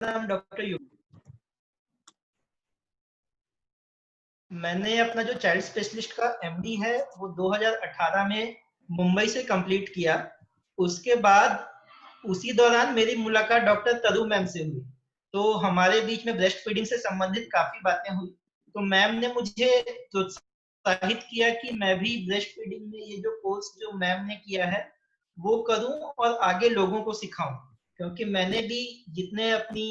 नाम doctor you. मैंने अपना जो चाइल्ड स्पेशलिस्ट का एमडी है वो 2018 में मुंबई से कंप्लीट किया। उसके बाद उसी दौरान मेरी मुलाकात डॉक्टर तरु मैम से हुई, तो हमारे बीच में ब्रेस्ट फीडिंग से संबंधित काफी बातें हुई। तो मैम ने मुझे प्रोत्साहित किया कि मैं भी ब्रेस्ट फीडिंग में ये जो कोर्स जो मैम ने किया है वो करूं और आगे लोगों को सिखाऊं, क्योंकि मैंने भी जितने अपनी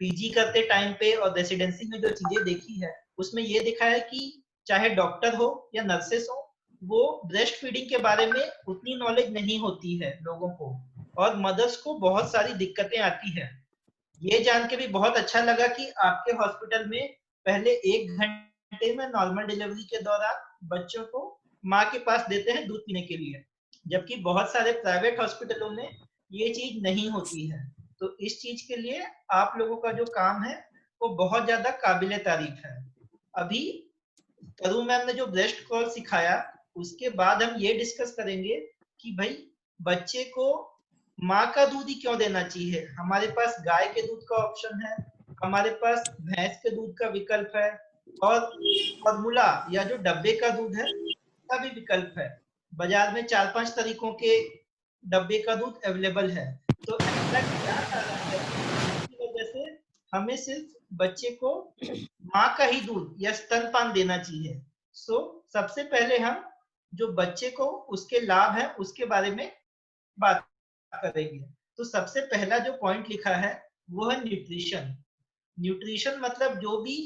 पीजी करते टाइम पे और रेसिडेंसी में जो चीजें देखी है उसमें ये देखा है कि चाहे डॉक्टर हो या नर्सेस हो, वो ब्रेस्ट फीडिंग के बारे में उतनी नॉलेज नहीं होती है लोगों को, और मदर्स को बहुत सारी दिक्कतें आती है। ये जान के भी बहुत अच्छा लगा कि आपके हॉस्पिटल में पहले 1 घंटे में नॉर्मल डिलीवरी के दौरान बच्चों को माँ के पास देते हैं दूध पीने के लिए, जबकि बहुत सारे प्राइवेट हॉस्पिटलों में ये चीज नहीं होती है। तो इस चीज के लिए आप लोगों का जो काम है वो बहुत ज्यादा काबिले तारीफ है। अभी तरु मैम ने जो ब्रेस्ट कॉल सिखाया उसके बाद हम ये डिस्कस करेंगे कि भाई बच्चे को माँ का दूध ही क्यों देना चाहिए। हमारे पास गाय के दूध का ऑप्शन है, हमारे पास भैंस के दूध का विकल्प है, और फॉर्मूला या जो डब्बे का दूध है उसका भी विकल्प है। बाजार में 4-5 तरीकों के डब्बे का दूध अवेलेबल है। तो ऐसा क्या कारण है जिसकी वजह से हमें सिर्फ बच्चे को माँ का ही दूध या स्तनपान देना चाहिए। सबसे पहले हम जो बच्चे को उसके लाभ है उसके बारे में बात करेंगे। तो सबसे पहला जो पॉइंट लिखा है वो है न्यूट्रिशन। न्यूट्रिशन मतलब जो भी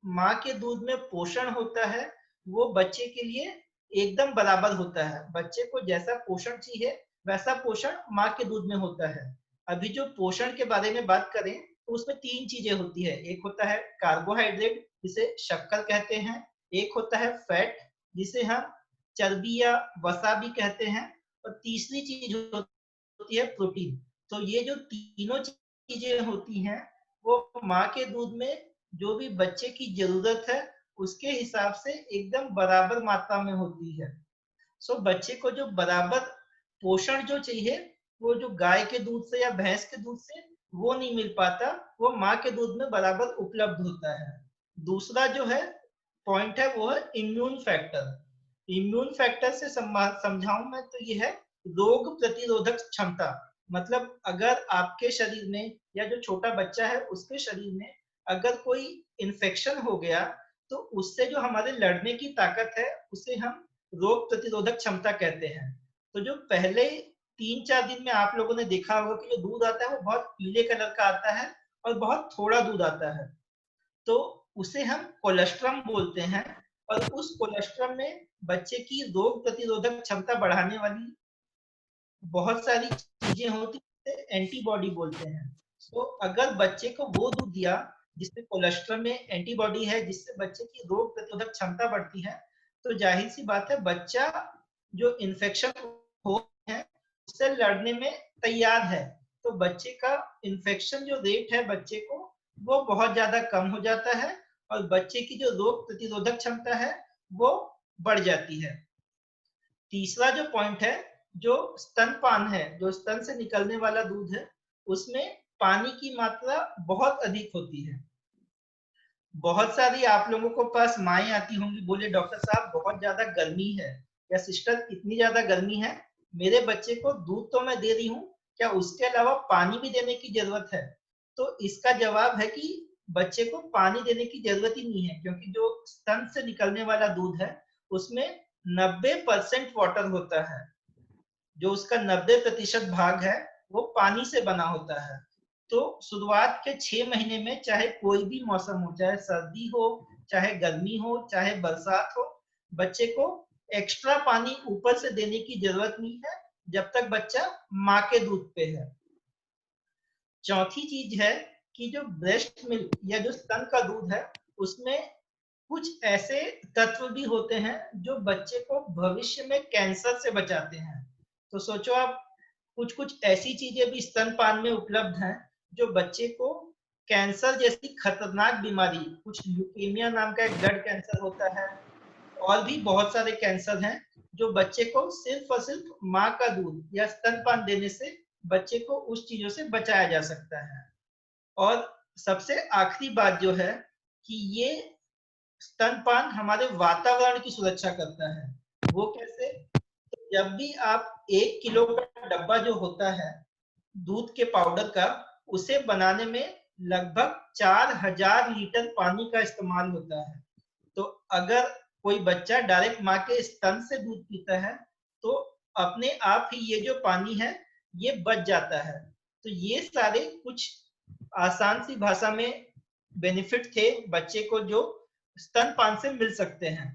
माँ के दूध में पोषण होता है वो बच्चे के लिए एकदम बराबर होता है। बच्चे को जैसा पोषण चाहिए वैसा पोषण माँ के दूध में होता है। अभी जो पोषण के बारे में बात करें तो उसमें 3 चीजें होती है। एक होता है कार्बोहाइड्रेट जिसे शक्कर कहते हैं, एक होता है फैट जिसे हम चर्बी या वसा भी कहते हैं, और तीसरी चीज होती है प्रोटीन। तो ये जो तीनों चीजें होती हैं वो माँ के दूध में जो भी बच्चे की जरूरत है उसके हिसाब से एकदम बराबर मात्रा में होती है। बच्चे को जो बराबर पोषण जो चाहिए वो जो गाय के दूध से या भैंस के दूध से वो नहीं मिल पाता, वो माँ के दूध में बराबर उपलब्ध होता है। दूसरा जो है पॉइंट है वो है इम्यून फैक्टर। इम्यून फैक्टर से समझाऊं मैं तो ये है रोग प्रतिरोधक क्षमता। मतलब अगर आपके शरीर में या जो छोटा बच्चा है उसके शरीर में अगर कोई इन्फेक्शन हो गया तो उससे जो हमारे लड़ने की ताकत है उसे हम रोग प्रतिरोधक क्षमता कहते हैं। तो जो पहले 3-4 दिन में आप लोगों ने देखा होगा कि जो दूध आता है वो बहुत पीले कलर का आता है और बहुत थोड़ा दूध आता है, तो उसे हम कोलेस्ट्रम बोलते हैं। और उस कोलेस्ट्रम में बच्चे की रोग प्रतिरोधक क्षमता बढ़ाने वाली बहुत सारी चीजें होती है, एंटीबॉडी बोलते हैं। अगर बच्चे को वो दूध दिया जिसमें कोलेस्ट्रम में एंटीबॉडी है जिससे बच्चे की रोग प्रतिरोधक क्षमता बढ़ती है, तो जाहिर सी बात है बच्चा जो इन्फेक्शन हो है उससे लड़ने में तैयार है। तो बच्चे का इन्फेक्शन जो रेट है बच्चे को वो बहुत ज्यादा कम हो जाता है और बच्चे की जो रोग प्रतिरोधक क्षमता है वो बढ़ जाती है। तीसरा जो पॉइंट है जो स्तनपान है, जो स्तन से निकलने वाला दूध है उसमें पानी की मात्रा बहुत अधिक होती है। बहुत सारी आप लोगों को पास माएँ आती होंगी, बोले डॉक्टर साहब बहुत ज्यादा गर्मी है या सिस्टर इतनी ज्यादा गर्मी है, मेरे बच्चे को दूध तो मैं दे रही हूँ, क्या उसके अलावा पानी भी देने की जरूरत है? तो इसका जवाब है कि बच्चे को पानी देने की जरूरत ही नहीं है, क्योंकि जो स्तन से निकलने वाला दूध है उसमें 90% वाटर होता है। जो उसका 90% भाग है वो पानी से बना होता है। तो शुरुआत के 6 महीने में चाहे कोई भी मौसम हो, चाहे सर्दी हो, चाहे गर्मी हो, चाहे बरसात हो, बच्चे को एक्स्ट्रा पानी ऊपर से देने की जरूरत नहीं है जब तक बच्चा माँ के दूध पे है। चौथी चीज है कि जो ब्रेस्ट मिल्क या जो स्तन का दूध है उसमें कुछ ऐसे तत्व भी होते हैं जो बच्चे को भविष्य में कैंसर से बचाते हैं। तो सोचो आप, कुछ कुछ ऐसी चीजें भी स्तनपान में उपलब्ध हैं जो बच्चे को कैंसर जैसी खतरनाक बीमारी, कुछ ल्यूकेमिया नाम का एक ब्लड कैंसर होता है, और भी बहुत सारे कैंसर हैं जो बच्चे को सिर्फ और सिर्फ माँ का दूध या स्तनपान देने से बच्चे को उस चीजों से बचाया जा सकता है। और सबसे आखिरी बात जो है कि ये स्तनपान हमारे वातावरण की सुरक्षा करता है। वो कैसे? जब भी आप 1 किलो का डब्बा जो होता है दूध के पाउडर का, उसे बनाने में लगभग 4000 लीटर पानी का इस्तेमाल होता है। तो अगर कोई बच्चा डायरेक्ट माँ के स्तन से दूध पीता है तो अपने आप ही ये जो पानी है ये बच जाता है। तो ये सारे कुछ आसान सी भाषा में बेनिफिट थे बच्चे को जो स्तनपान से मिल सकते हैं।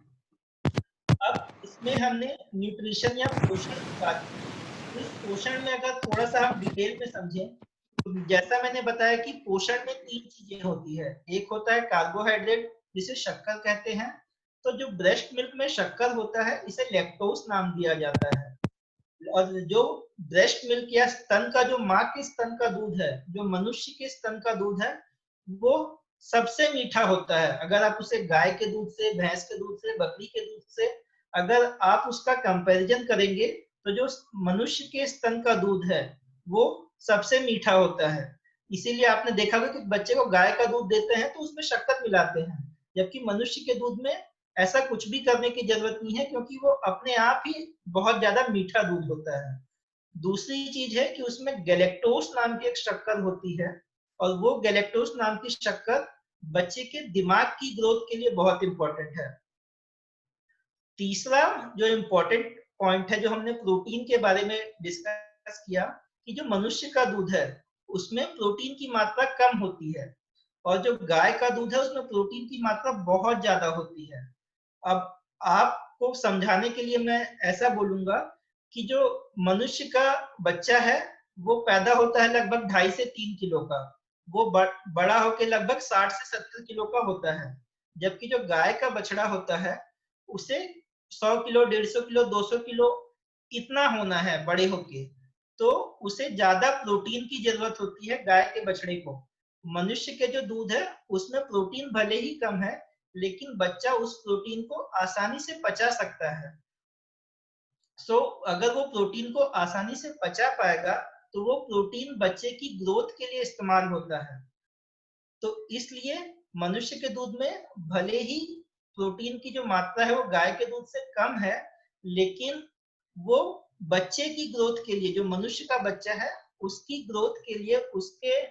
अब इसमें हमने न्यूट्रिशन या पोषण की बात की। इस पोषण में अगर थोड़ा सा हम डिटेल में समझें तो जैसा मैंने बताया कि पोषण में 3 चीजें होती है। एक होता है कार्बोहाइड्रेट जिसे शक्कर कहते हैं। तो जो ब्रेस्ट मिल्क में शक्कर होता है इसे लैक्टोज नाम दिया जाता है। और जो ब्रेस्ट मिल्क या स्तन का जो माँ के स्तन का दूध है, जो मनुष्य के स्तन का दूध है, वो सबसे मीठा होता है। अगर आप उसे गाय के दूध से, भैंस के दूध से, बकरी के दूध से अगर आप उसका कंपैरिजन करेंगे तो जो मनुष्य के स्तन का दूध है वो सबसे मीठा होता है। इसीलिए आपने देखा होगा कि बच्चे को गाय का दूध देते हैं तो उसमें शक्कर मिलाते हैं, जबकि मनुष्य के दूध में ऐसा कुछ भी करने की जरूरत नहीं है क्योंकि वो अपने आप ही बहुत ज्यादा मीठा दूध होता है। दूसरी चीज है कि उसमें गैलेक्टोज नाम की एक शक्कर होती है और वो गैलेक्टोज नाम की शक्कर बच्चे के दिमाग की ग्रोथ के लिए बहुत इंपॉर्टेंट है। तीसरा जो इम्पोर्टेंट पॉइंट है जो हमने प्रोटीन के बारे में डिस्कस किया कि जो मनुष्य का दूध है उसमें प्रोटीन की मात्रा कम होती है और जो गाय का दूध है उसमें प्रोटीन की मात्रा बहुत ज्यादा होती है। अब आपको समझाने के लिए मैं ऐसा बोलूंगा कि जो मनुष्य का बच्चा है वो पैदा होता है लगभग 2.5 से 3 किलो का। वो बड़ा होकर लगभग 60 से 70 किलो का होता है। जबकि जो गाय का बछड़ा होता है उसे 100 किलो, 150 किलो, 200 किलो इतना होना है बड़े होके। तो उसे ज्यादा प्रोटीन की जरूरत होती है गाय के बछड़े को। मनुष्य के जो दूध है उसमें प्रोटीन भले ही कम है लेकिन बच्चा उस प्रोटीन को आसानी से पचा सकता है। अगर वो प्रोटीन को आसानी से पचा पाएगा तो वो प्रोटीन बच्चे की ग्रोथ के लिए इस्तेमाल होता है। तो इसलिए मनुष्य के दूध में भले ही प्रोटीन की जो मात्रा है वो गाय के दूध से कम है, लेकिन वो बच्चे की ग्रोथ के लिए, जो मनुष्य का बच्चा है उसकी ग्रोथ के लिए, उसके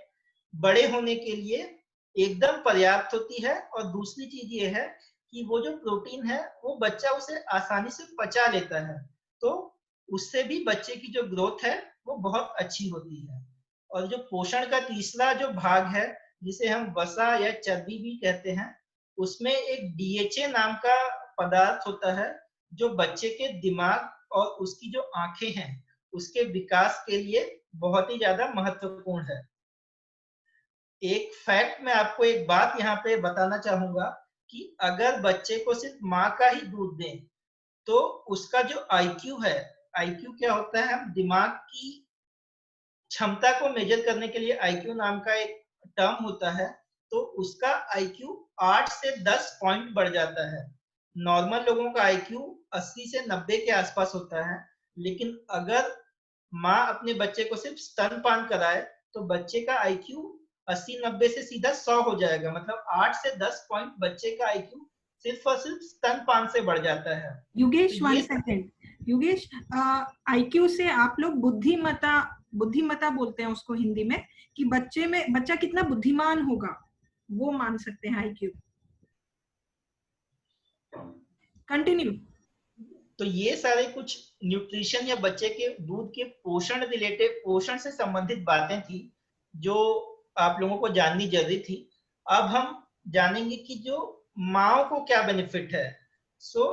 बड़े होने के लिए एकदम पर्याप्त होती है। और दूसरी चीज ये है कि वो जो प्रोटीन है वो बच्चा उसे आसानी से पचा लेता है, तो उससे भी बच्चे की जो ग्रोथ है वो बहुत अच्छी होती है। और जो पोषण का तीसरा जो भाग है जिसे हम वसा या चर्बी भी कहते हैं, उसमें एक डीएचए नाम का पदार्थ होता है जो बच्चे के दिमाग और उसकी जो आंखें हैं उसके विकास के लिए बहुत ही ज्यादा महत्वपूर्ण है। एक फैक्ट मैं आपको एक बात यहाँ पे बताना चाहूंगा कि अगर बच्चे को सिर्फ माँ का ही दूध दें तो उसका जो आईक्यू है, आईक्यू क्या होता है, हम दिमाग की क्षमता को मेजर करने के लिए आईक्यू नाम का एक टर्म होता है, तो उसका आईक्यू 8 से 10 पॉइंट बढ़ जाता है। नॉर्मल लोगों का आईक्यू 80 से 90 के आसपास होता है, लेकिन अगर माँ अपने बच्चे को सिर्फ स्तनपान कराए तो बच्चे का आईक्यू 80-90 से सीधा 100 हो जाएगा। मतलब 8 से 10 पॉइंट बच्चे का आईक्यू सिर्फ और सिर्फ स्तनपान से बढ़ जाता है। योगेश, तो वन ये सेकेंड। योगेश, आईक्यू से आप लोग बुद्धिमता बोलते हैं उसको हिंदी में, कि बच्चा कितना बुद्धिमान होगा वो मान सकते हैं आईक्यू। कंटिन्यू। तो ये सारे कुछ न्यूट्रिशन या बच्चे के दूध के पोषण रिलेटेड, पोषण से संबंधित बातें थी जो आप लोगों को जाननी जरूरी थी। अब हम जानेंगे कि जो माओ को क्या बेनिफिट है।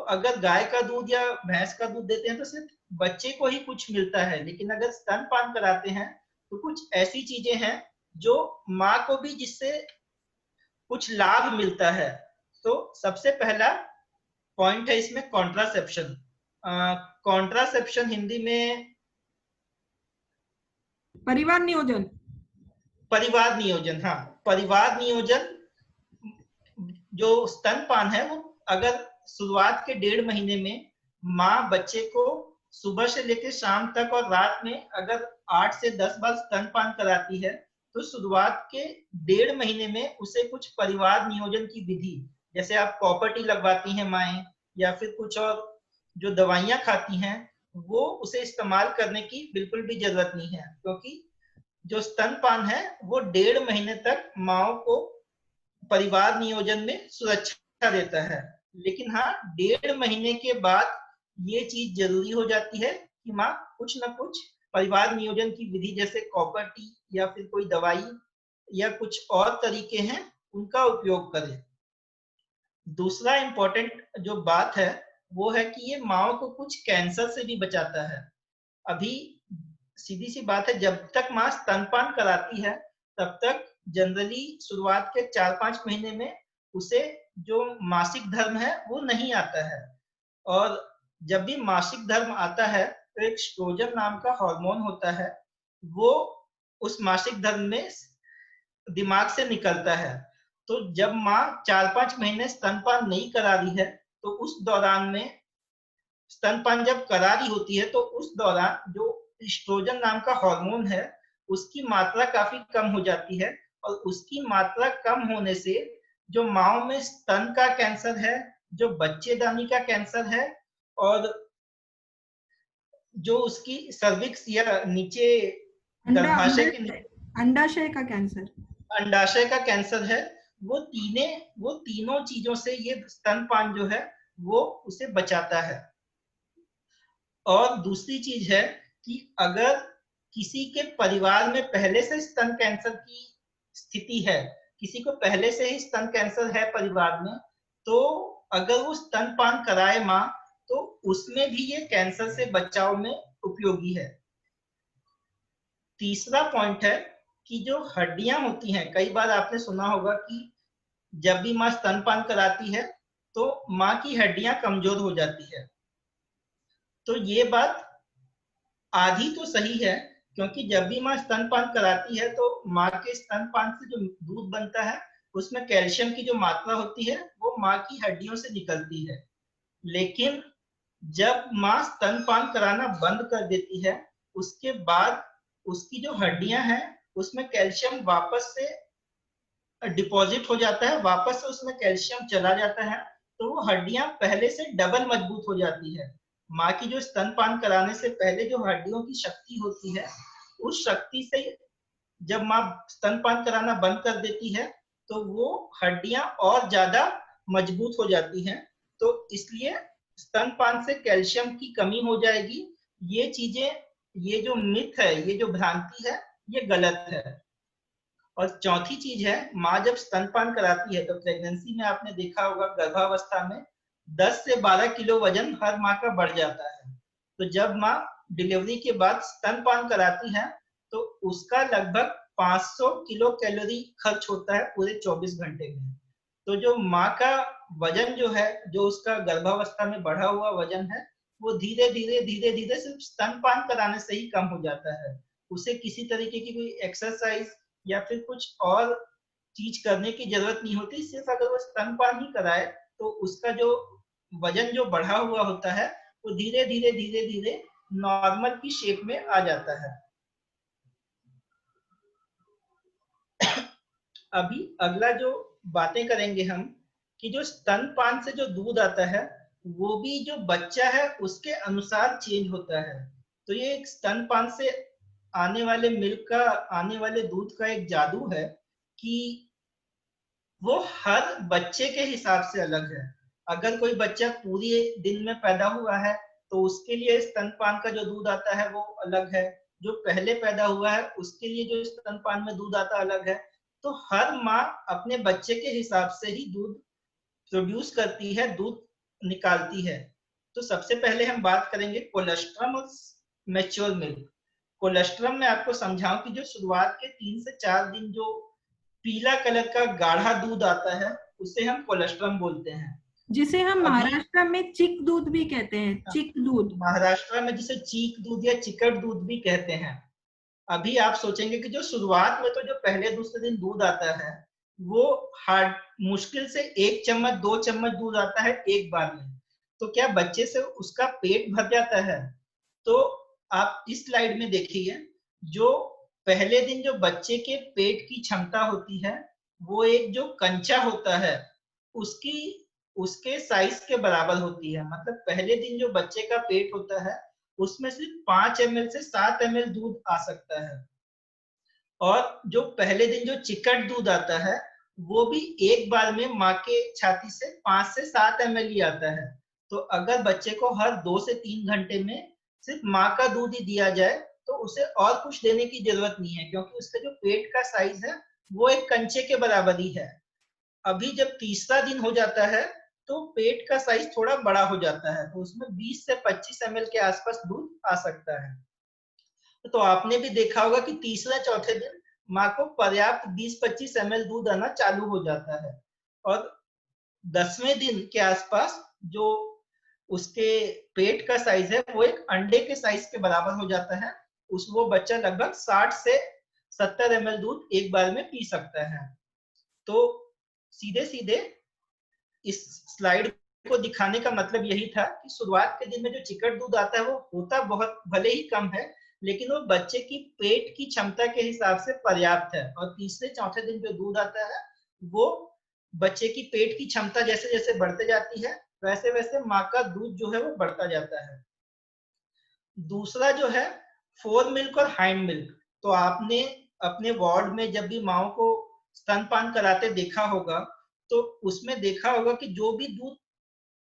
अगर गाय का दूध या भैंस का दूध देते हैं तो सिर्फ बच्चे को ही कुछ मिलता है, लेकिन अगर स्तनपान कराते हैं तो कुछ ऐसी चीजें हैं जो माँ को भी जिससे कुछ लाभ मिलता है। सबसे पहला पॉइंट है इसमें कॉन्ट्रासेप्शन। कॉन्ट्रासेप्शन हिंदी में परिवार नियोजन। परिवार नियोजन, हाँ, परिवार नियोजन। जो स्तनपान है वो अगर शुरुआत के 1.5 महीने में माँ बच्चे को सुबह से लेकर शाम तक और रात में अगर 8 से 10 बार स्तनपान कराती है तो शुरुआत के 1.5 महीने में उसे कुछ परिवार नियोजन की विधि, जैसे आप कॉपर टी लगवाती हैं माएँ या फिर कुछ और जो दवाइयाँ खाती हैं, वो उसे इस्तेमाल करने की बिल्कुल भी जरूरत नहीं है, क्योंकि जो स्तनपान है वो 1.5 महीने तक माओ को परिवार नियोजन में सुरक्षा देता है। लेकिन हाँ, 1.5 महीने के बाद ये चीज जरूरी हो जाती है कि माँ कुछ ना कुछ परिवार नियोजन की विधि, जैसे कॉपर टी या फिर कोई दवाई या कुछ और तरीके हैं, उनका उपयोग करे। दूसरा इम्पोर्टेंट जो बात है वो है कि ये माओ को कुछ कैंसर से भी बचाता है। अभी सीधी सी बात है, जब तक माँ स्तनपान कराती है तब तक जनरली शुरुआत के 4-5 महीने में उसे जो मासिक धर्म है वो नहीं आता है। और जब भी मासिक धर्म आता है तो एक एस्ट्रोजन नाम का हार्मोन होता है, वो उस मासिक धर्म में दिमाग से निकलता है। तो जब माँ 4-5 महीने स्तनपान नहीं करा रही है तो उस दौरान में स्तनपान जब करा रही होती है तो उस दौरान जो एस्ट्रोजन नाम का हार्मोन है उसकी मात्रा काफी कम हो जाती है, और उसकी मात्रा कम होने से जो माओ में स्तन का कैंसर है, जो बच्चेदानी का कैंसर है, और जो उसकी सर्विक्स या नीचे अंडा गर्भाशय के अंडाशय अंडाशय का कैंसर, अंडाशय का कैंसर है, वो तीनों चीजों से ये स्तनपान जो है वो उसे बचाता है। और दूसरी चीज है कि अगर किसी के परिवार में पहले से स्तन कैंसर की स्थिति है, किसी को पहले से ही स्तन कैंसर है परिवार में, तो अगर वो स्तनपान कराए माँ, तो उसमें भी ये कैंसर से बचाव में उपयोगी है। तीसरा पॉइंट है कि जो हड्डियां होती हैं, कई बार आपने सुना होगा कि जब भी माँ स्तनपान कराती है तो माँ की हड्डियां कमजोर हो जाती है। तो ये बात आधी तो सही है, क्योंकि जब भी माँ स्तनपान कराती है तो माँ के स्तनपान से जो दूध बनता है उसमें कैल्शियम की जो मात्रा होती है वो माँ की हड्डियों से निकलती है। लेकिन जब माँ स्तनपान कराना बंद कर देती है, उसके बाद उसकी जो हड्डियां हैं उसमें कैल्शियम वापस से डिपॉजिट हो जाता है, वापस से उसमें कैल्शियम चला जाता है, तो वो हड्डियां पहले से डबल मजबूत हो जाती है। माँ की जो स्तनपान कराने से पहले जो हड्डियों की शक्ति होती है, उस शक्ति से जब माँ स्तनपान कराना बंद कर देती है तो वो हड्डियां और ज्यादा मजबूत हो जाती हैं। तो इसलिए स्तनपान से कैल्शियम की कमी हो जाएगी। ये चीजें, ये जो मिथ है, ये जो भ्रांति है, ये गलत है। और चौथी चीज है, माँ जब स्तनपान कराती है तो प्रेगनेंसी में आपने देखा होगा गर्भावस्था में 10 से 12 किलो वजन हर माँ का बढ़ जाता है। तो जब माँ डिलीवरी के बाद स्तनपान कराती है तो उसका लगभग 500 किलो कैलोरी खर्च होता है पूरे 24 घंटे में। तो जो माँ का वजन जो है, जो उसका गर्भावस्था में बढ़ा हुआ वजन है, वो धीरे धीरे धीरे धीरे सिर्फ स्तनपान कराने से ही कम हो जाता है। उसे किसी तरीके की कोई एक्सरसाइज या फिर कुछ और चीज करने की जरूरत नहीं होती। सिर्फ अगर वो स्तनपान ही कराए तो उसका जो वजन जो बढ़ा हुआ होता है वो धीरे धीरे धीरे धीरे नॉर्मल की शेप में आ जाता है। अभी अगला जो बातें करेंगे हम, कि जो स्तनपान से जो दूध आता है वो भी जो बच्चा है उसके अनुसार चेंज होता है। तो ये एक स्तनपान से आने वाले मिल्क का, आने वाले दूध का एक जादू है कि वो हर बच्चे के हिसाब से अलग है। अगर कोई बच्चा पूरी दिन में पैदा हुआ है तो उसके लिए स्तनपान का जो दूध आता है वो अलग है। जो पहले पैदा हुआ है उसके लिए जो स्तनपान में दूध आता अलग है। तो हर माँ अपने बच्चे के हिसाब से ही दूध प्रोड्यूस करती है, दूध निकालती है। तो सबसे पहले हम बात करेंगे कोलेस्ट्रम और मैच्योर मिल्क। कोलेस्ट्रम में आपको समझाऊं कि जो शुरुआत के 3 से 4 दिन जो पीला कलर का गाढ़ा दूध आता है उसे हम कोलेस्ट्रम बोलते हैं। जिसे हम अभी महाराष्ट्र में चिक दूध भी कहते हैं, चिक दूध। महाराष्ट्र में जिसे चीक दूध या चिकट दूध भी कहते हैं। अभी आप सोचेंगे कि जो शुरुआत में तो जो पहले दूसरे दिन दूध आता है वो हार्ड मुश्किल से 1 चम्मच 2 चम्मच दूध आता है एक बार में, तो क्या बच्चे से उसका पेट भर जाता है? तो आप इस स्लाइड में देखिए, जो पहले दिन जो बच्चे के पेट की क्षमता होती है वो एक जो कंचा होता है उसकी उसके साइज के बराबर होती है। मतलब पहले दिन जो बच्चे का पेट होता है उसमें सिर्फ 5 ml से 7 ml दूध आ सकता है, और जो पहले दिन जो चिकट दूध आता है वो भी एक बार में माँ के छाती से 5 से 7 ml ही आता है। तो अगर बच्चे को हर 2 से 3 घंटे में सिर्फ माँ का दूध ही दिया जाए तो उसे और कुछ देने की जरूरत नहीं है, क्योंकि उसका जो पेट का साइज है वो एक कंचे के बराबर ही है। अभी जब तीसरा दिन हो जाता है तो पेट का साइज थोड़ा बड़ा हो जाता है, तो उसमें 20 से 25 ml के आसपास दूध आ सकता है। तो आपने भी देखा होगा कि तीसरा चौथे दिन माँ को पर्याप्त 20-25 ml दूध आना चालू हो जाता है, और 10वें दिन के आसपास जो उसके पेट का साइज है वो एक अंडे के साइज के बराबर हो जाता है। वो बच्चा लगभग 60 से 70 ml दूध एक बार में पी सकता है। तो सीधे सीधे इस स्लाइड को दिखाने का मतलब यही था कि शुरुआत के दिन में जो चिकट दूध आता है वो होता बहुत भले ही कम है, लेकिन वो बच्चे की पेट की क्षमता के हिसाब से पर्याप्त है। और तीसरे चौथे दिन जो दूध आता है वो बच्चे की पेट की क्षमता जैसे जैसे बढ़ते जाती है वैसे वैसे माँ का दूध जो है वो बढ़ता जाता है। दूसरा जो है फोर मिल्क और हाइंड मिल्क। तो आपने अपने वार्ड में जब भी माओ को स्तनपान कराते देखा होगा तो उसमें देखा होगा कि जो भी दूध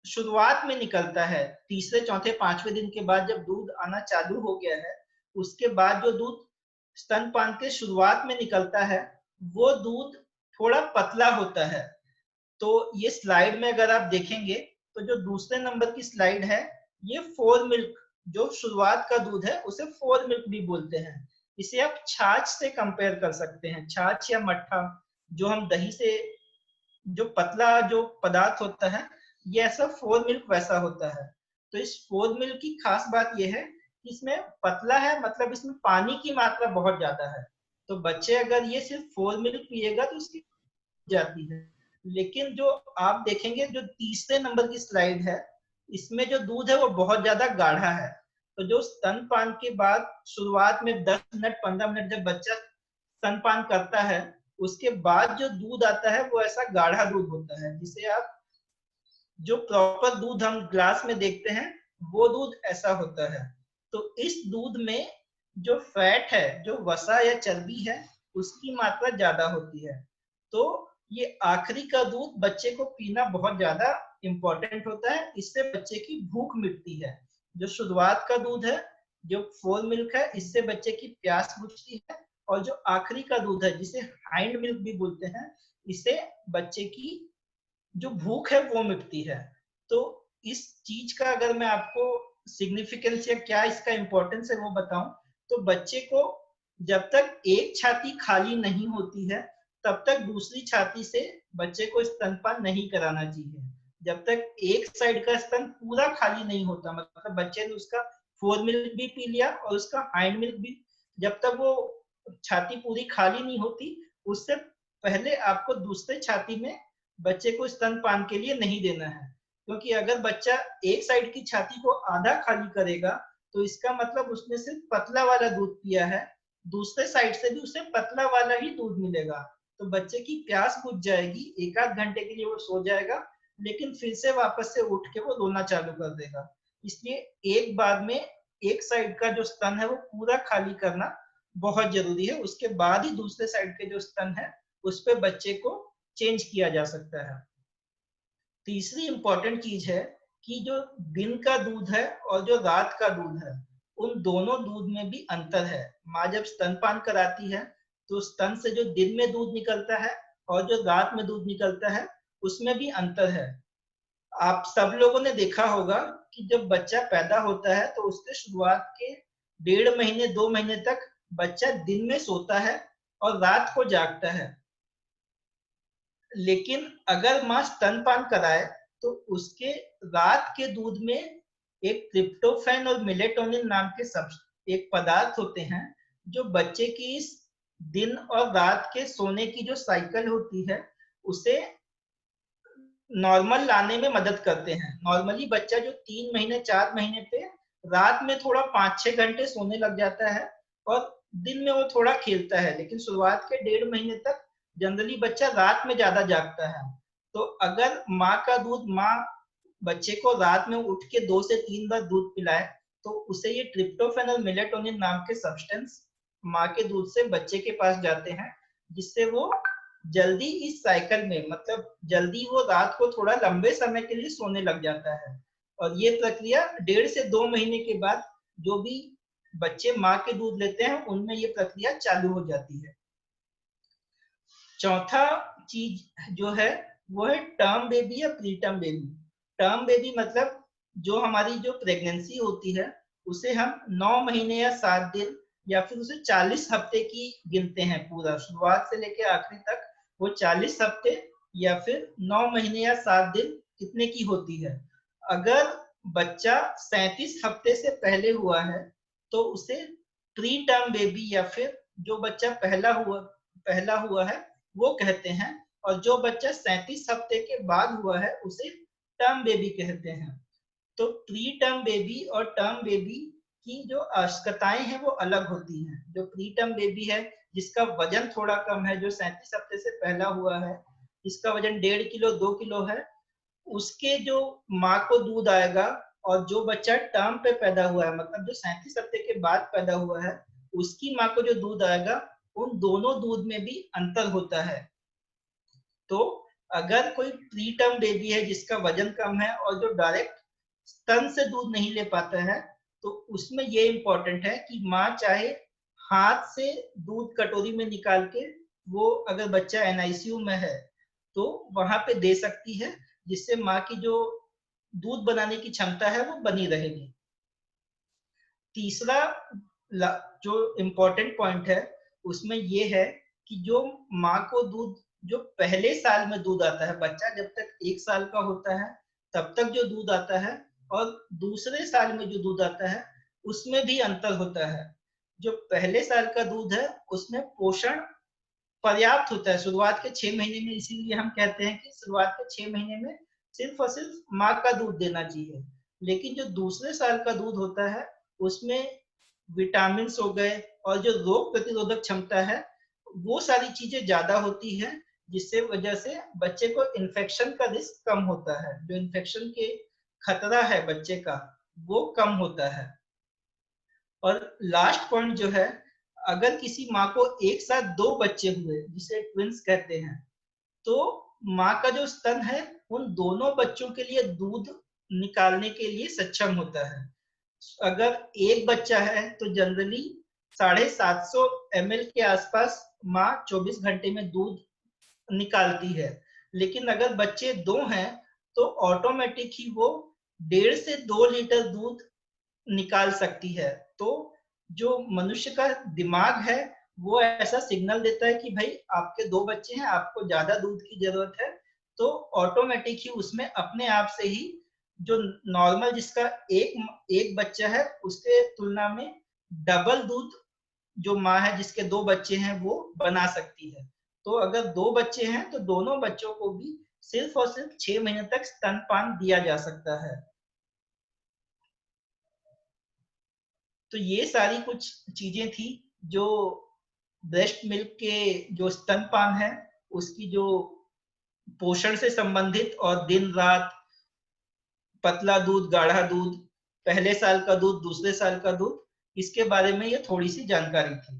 शुरुआत में निकलता है, तीसरे चौथे पांचवें दिन के बाद जब दूध आना चालू हो गया है, उसके बाद जो दूध स्तनपान के शुरुआत में निकलता है वो दूध थोड़ा पतला होता है। तो ये स्लाइड में अगर आप देखेंगे तो जो दूसरे नंबर की स्लाइड है ये फोर मिल्क, जो शुरुआत का दूध है उसे फोर मिल्क भी बोलते हैं। इसे आप छाछ से कंपेयर कर सकते हैं, छाछ या मट्ठा, जो हम दही से जो पतला जो पदार्थ होता है ये ऐसा फोर मिल्क वैसा होता है। तो इस फोर मिल्क की खास बात यह है कि इसमें पतला है, मतलब इसमें पानी की मात्रा बहुत ज्यादा है। तो बच्चे अगर ये सिर्फ फोर मिल्क पिएगा तो उसकी जाती है। लेकिन जो आप देखेंगे जो तीसरे नंबर की स्लाइड है इसमें जो दूध है वो बहुत ज्यादा गाढ़ा है। तो जो स्तनपान के बाद शुरुआत में 10 मिनट 15 मिनट जब बच्चा स्तनपान करता है उसके बाद जो दूध आता है वो ऐसा गाढ़ा दूध होता है, जिसे आप जो प्रॉपर दूध हम ग्लास में देखते हैं वो दूध ऐसा होता है। तो इस दूध में जो फैट है, जो वसा या चर्बी है, उसकी मात्रा ज्यादा होती है। तो ये आखिरी का दूध बच्चे को पीना बहुत ज्यादा इंपॉर्टेंट होता है, इससे बच्चे की भूख मिटती है। जो शुरुआत का दूध है, जो फोर मिल्क है, इससे बच्चे की प्यास बुझती है, और जो आखिरी का दूध है जिसे हाइंड मिल्क भी बोलते हैं, इससे बच्चे की जो भूख है वो मिटती है। तो इस चीज का अगर मैं आपको सिग्निफिकेंस या क्या इसका इंपॉर्टेंस है वो बताऊं, तो बच्चे को जब तक एक छाती खाली नहीं होती है तब तक दूसरी छाती से बच्चे को स्तनपान नहीं कराना चाहिए। जब तक एक साइड का स्तन पूरा खाली नहीं होता, मतलब बच्चे ने उसका फोर मिल्क भी पी लिया और उसका हाइंड मिल्क भी, जब तक वो छाती पूरी खाली नहीं होती उससे पहले आपको दूसरे छाती में बच्चे को स्तनपान के लिए नहीं देना है। क्योंकि अगर बच्चा एक साइड की छाती को आधा खाली करेगा तो इसका मतलब उसने सिर्फ पतला वाला दूध पिया है, दूसरे साइड से भी उसे पतला वाला ही दूध मिलेगा। तो बच्चे की प्यास बुझ जाएगी, एक आध घंटे के लिए वो सो जाएगा, लेकिन फिर से वापस से उठ के वो रोना चालू कर देगा। इसलिए एक बार में एक साइड का जो स्तन है वो पूरा खाली करना बहुत जरूरी है, उसके बाद ही दूसरे साइड के जो स्तन है उस पर बच्चे को चेंज किया जा सकता है। तीसरी इंपॉर्टेंट चीज है कि जो दिन का दूध है और जो रात का दूध है उन दोनों दूध में भी अंतर है। माँ जब स्तनपान कराती है तो स्तन से जो दिन में दूध निकलता है और जो रात में दूध निकलता है उसमें भी अंतर है। आप सब लोगों ने देखा होगा कि जब बच्चा पैदा होता है तो उसके शुरुआत के 1.5 महीने 2 महीने तक बच्चा दिन में सोता है और रात को जागता है। लेकिन अगर माँ स्तनपान कराए तो उसके रात के दूध में एक ट्रिप्टोफैन और मेलेटोनिन नाम के सब एक पदार्थ होते हैं जो बच्चे की इस दिन और रात के सोने की जो साइकिल होती है उसे नॉर्मल लाने में मदद करते हैं। नॉर्मली बच्चा जो 3 महीने 4 महीने पे रात में थोड़ा 5-6 घंटे सोने लग जाता है और दिन में वो थोड़ा खेलता है, लेकिन शुरुआत के 1.5 महीने तक जनरली बच्चा रात में ज्यादा जागता है। तो अगर माँ का दूध, माँ बच्चे को रात में उठ के 2 से 3 बार दूध पिलाए, तो उसे ये ट्रिप्टोफैन और मेलेटोनिन नाम के सब्सटेंस माँ के दूध से बच्चे के पास जाते हैं, जिससे वो जल्दी इस साइकिल में, मतलब जल्दी वो रात को थोड़ा लंबे समय के लिए सोने लग जाता है। और ये प्रक्रिया 1.5 से 2 महीने के बाद जो भी बच्चे माँ के दूध लेते हैं उनमें ये प्रक्रिया चालू हो जाती है। चौथा चीज जो है वो है टर्म बेबी या pre term baby. Term baby मतलब जो हमारी जो प्रेगनेंसी होती है उसे हम 9 महीने या 7 दिन या फिर उसे 40 हफ्ते की गिनते हैं, पूरा शुरुआत से लेकर आखिरी तक वो 40 हफ्ते या फिर 9 महीने या 7 दिन कितने की होती है। अगर बच्चा 37 हफ्ते से पहले हुआ है तो उसे प्री टर्म बेबी या फिर जो बच्चा पहला हुआ है वो कहते हैं, और जो बच्चा 37 हफ्ते के बाद हुआ है उसे टर्म बेबी कहते हैं। तो प्री टर्म बेबी और टर्म बेबी की जो आवश्यकताएं हैं वो अलग होती हैं। जो प्री टर्म बेबी है जिसका वजन थोड़ा कम है, जो 37 हफ्ते से पहला हुआ है, जिसका वजन 1.5 किलो 2 किलो है, उसके जो माँ को दूध आएगा, और जो बच्चा टर्म पे पैदा हुआ है, मतलब जो 37 हफ्ते के बाद पैदा हुआ है, उसकी माँ को जो दूध आएगा, उन दोनों दूध में भी अंतर होता है। तो अगर कोई प्री टर्म बेबी है जिसका वजन कम है और जो डायरेक्ट स्तन से दूध नहीं ले पाता है, तो उसमें ये इम्पोर्टेंट है कि माँ चाहे हाथ से दूध कटोरी में निकाल के, वो अगर बच्चा एनआईसीयू में है तो वहां पे दे सकती है, जिससे माँ की जो दूध बनाने की क्षमता है वो बनी रहेगी। तीसरा जो इम्पोर्टेंट पॉइंट है उसमें ये है कि जो माँ को दूध, जो पहले साल में दूध आता है, बच्चा जब तक 1 साल का होता है तब तक जो दूध आता है, और दूसरे साल में जो दूध आता है उसमें भी अंतर होता है। जो पहले साल का दूध है उसमें पोषण पर्याप्त होता है शुरुआत के 6 महीने में, इसीलिए हम कहते हैं कि शुरुआत के 6 महीने में सिर्फ और सिर्फ माँ का दूध देना चाहिए। लेकिन जो दूसरे साल का दूध होता है उसमें विटामिन हो गए और जो रोग प्रतिरोधक क्षमता है वो सारी चीजें ज्यादा होती है, जिससे वजह से बच्चे को इन्फेक्शन का रिस्क कम होता है। जो इन्फेक्शन के खतरा है बच्चे का वो कम होता है। और लास्ट पॉइंट जो है, अगर किसी माँ को एक साथ 2 बच्चे हुए जिसे ट्विंस कहते हैं, तो माँ का जो स्तन है उन दोनों बच्चों के लिए दूध निकालने के लिए सक्षम होता है। अगर एक बच्चा है तो जनरली 750 ml के आसपास माँ 24 घंटे में दूध निकालती है। लेकिन अगर बच्चे 2 हैं तो ऑटोमेटिक ही वो 1.5 से 2 लीटर दूध निकाल सकती है। तो जो मनुष्य का दिमाग है वो ऐसा सिग्नल देता है कि भाई आपके 2 बच्चे हैं, आपको ज्यादा दूध की जरूरत है, तो ऑटोमेटिक ही उसमें अपने आप से ही जो नॉर्मल जिसका एक बच्चा है उसके तुलना में डबल दूध जो माँ है जिसके 2 बच्चे हैं वो बना सकती है। तो अगर 2 बच्चे हैं तो दोनों बच्चों को भी सिर्फ और सिर्फ 6 महीने तक स्तनपान दिया जा सकता है। तो ये सारी कुछ चीजें थी जो ब्रेस्ट मिल्क के जो स्तनपान है उसकी जो पोषण से संबंधित, और दिन रात, पतला दूध, गाढ़ा दूध, पहले साल का दूध, दूसरे साल का दूध, इसके बारे में ये थोड़ी सी जानकारी थी।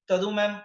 तनु मैम